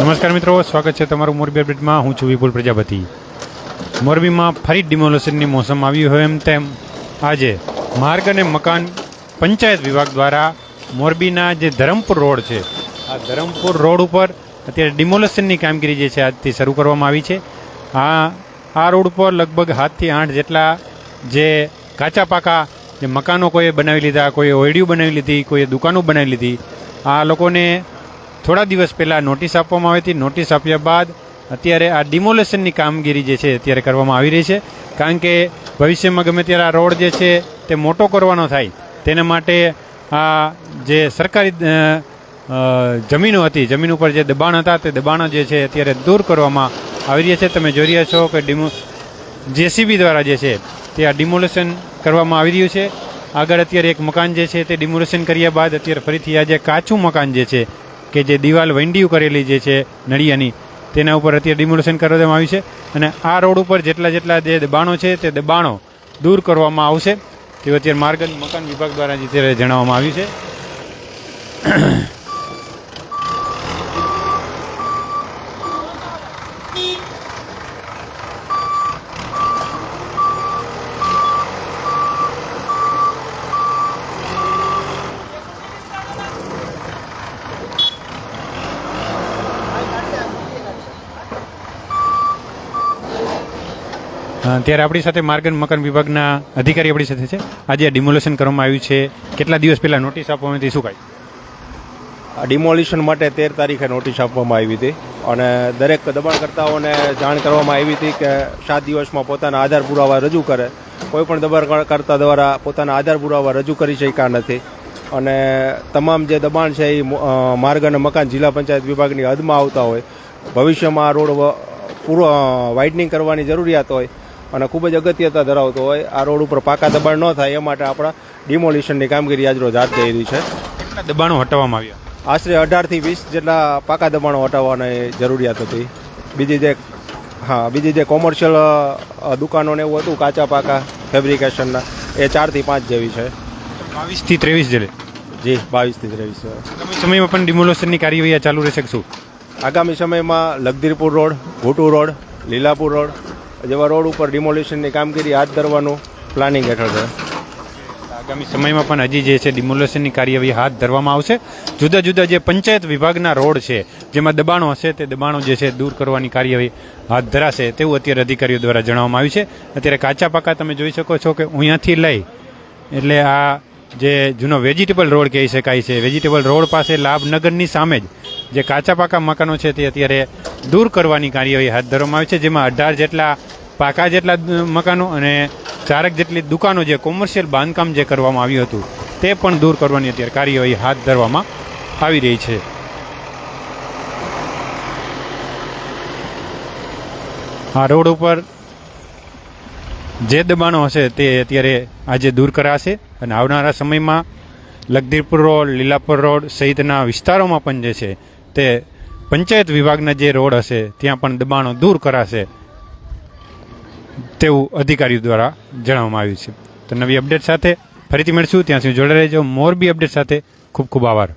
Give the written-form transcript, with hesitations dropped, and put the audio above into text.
નમસ્કાર મિત્રો, સ્વાગત છે તમારું મોરબી અપડેટમાં। હું છું વિપુલ પ્રજાપતિ। મોરબીમાં ફરી ડિમોલેશનની મોસમ આવી હોય એમ તેમ આજે માર્ગ અને મકાન પંચાયત વિભાગ દ્વારા મોરબીના જે ધરમપુર રોડ છે, આ ધરમપુર રોડ ઉપર અત્યારે ડિમોલેશનની કામગીરી જે છે આજથી શરૂ કરવામાં આવી છે। આ રોડ ઉપર લગભગ 7 થી 8 જેટલા જે કાચા પાકા જે મકાનો કોઈએ બનાવી લીધા, કોઈએ ઓયડીઓ બનાવી લીધી, કોઈએ દુકાનો બનાવી લીધી। આ લોકોને થોડા દિવસ પહેલાં નોટિસ આપવામાં આવી હતી। નોટિસ આપ્યા બાદ અત્યારે આ ડિમોલેશનની કામગીરી જે છે અત્યારે કરવામાં આવી રહી છે, કારણ કે ભવિષ્યમાં ગમે ત્યારે આ રોડ જે છે તે મોટો કરવાનો થાય તેના માટે આ જે સરકારી જમીનો હતી, જમીન ઉપર જે દબાણ હતા તે દબાણો જે છે અત્યારે દૂર કરવામાં આવી રહ્યા છે। તમે જોઈ રહ્યા છો કે જેસીબી દ્વારા જે છે તે આ ડિમોલેશન કરવામાં આવી રહ્યું છે। આગળ અત્યારે એક મકાન જે છે તે ડિમોલેશન કર્યા બાદ અત્યારે ફરીથી આ જે કાચું મકાન જે છે કે જે દિવાલ વંડીયું કરેલી જે છે નળિયાની, તેના ઉપર અત્યારે ડિમોલેશન કરવામાં આવ્યું છે અને આ રોડ ઉપર જેટલા જે દબાણો છે તે દબાણો દૂર કરવામાં આવશે તેવું અત્યારે માર્ગ અને મકાન વિભાગ દ્વારા અત્યારે જણાવવામાં આવ્યું છે। ત્યારે આપણી સાથે માર્ગ અને મકાન વિભાગના અધિકારી આપણી સાથે છે। આજે આ ડિમોલેશન કરવામાં આવ્યું છે, કેટલા દિવસ પહેલાં નોટિસ આપવામાં આવી હતી, શું કાંઈ? આ ડિમોલિશન માટે 13 તારીખે નોટિસ આપવામાં આવી હતી અને દરેક દબાણકર્તાઓને જાણ કરવામાં આવી હતી કે 7 દિવસમાં પોતાના આધાર પુરાવા રજૂ કરે। કોઈ પણ દબાણકર્તા દ્વારા પોતાના આધાર પુરાવા રજૂ કરી શક્યા નથી અને તમામ જે દબાણ છે એ માર્ગ અને મકાન જિલ્લા પંચાયત વિભાગની હદમાં આવતા હોય, ભવિષ્યમાં આ રોડ પૂરો વાઇડનિંગ કરવાની જરૂરિયાત હોય અને ખૂબ જ અગત્યતા ધરાવતો હોય, આ રોડ ઉપર પાકા દબાણ ન થાય એ માટે આપણા ડિમોલિશનની કામગીરી આજરોજ હાથ ધરી રહી છે। કેટલા દબાણો હટાવવામાં આવ્યા? આશરે 18 થી 20 જેટલા પાકા દબાણો હટાવવાની જરૂરિયાત હતી। બીજી જે કોમર્શિયલ દુકાનોને એવું હતું કાચા પાકા ફેબ્રિકેશનના, એ 4 થી 5 જેવી છે। 22 થી 23 જેટલી? જી, 22 થી 23। આગામી સમયમાં પણ ડિમોલેશનની કાર્યવાહી ચાલુ રહેશે શું? આગામી સમયમાં લખધીરપુર રોડ, ભૂટુ રોડ, લીલાપુર રોડ જેવા રોડ ઉપર ડિમોલિશનની કામગીરી હાથ ધરવાનું પ્લાનિંગ હેઠળ છે। આગામી સમયમાં પણ હજી જે છે ડિમોલેશનની કાર્યવાહી હાથ ધરવામાં આવશે। જુદા જુદા જે પંચાયત વિભાગના રોડ છે જેમાં દબાણો હશે તે દબાણો જે છે દૂર કરવાની કાર્યવાહી હાથ ધરાશે તેવું અત્યારે અધિકારીઓ દ્વારા જણાવવામાં આવ્યું છે। અત્યારે કાચા પાકા તમે જોઈ શકો છો કે અહીંયાથી લઈ એટલે આ જે જૂનો વેજીટેબલ રોડ કહી શકાય છે, વેજીટેબલ રોડ પાસે લાભનગરની સામે જ જે કાચા પાકા મકાનો છે તે અત્યારે દૂર કરવાની કાર્યવાહી હાથ ધરવામાં આવી છે, જેમાં 18 જેટલા પાકા જેટલા મકાનો અને 4 જેટલી દુકાનો જે કોમર્શિયલ બાંધકામ જે કરવામાં આવ્યું હતું તે પણ દૂર કરવાની અત્યારે કાર્યવાહી હાથ ધરવામાં આવી રહી છે। આ રોડ ઉપર જે દબાણો હશે તે અત્યારે આજે દૂર કરાશે અને આવનારા સમયમાં લખધીરપુર રોડ, લીલાપુર રોડ સહિતના વિસ્તારોમાં પણ જે છે તે પંચાયત વિભાગના જે રોડ હશે ત્યાં પણ દબાણો દૂર કરાશે તેવું અધિકારીઓ દ્વારા જણાવવામાં આવ્યું છે। તો નવી અપડેટ સાથે ફરીથી મળશું, ત્યાં સુધી જોડાઈ રહેજો। મોરબી અપડેટ સાથે ખૂબ ખૂબ આભાર।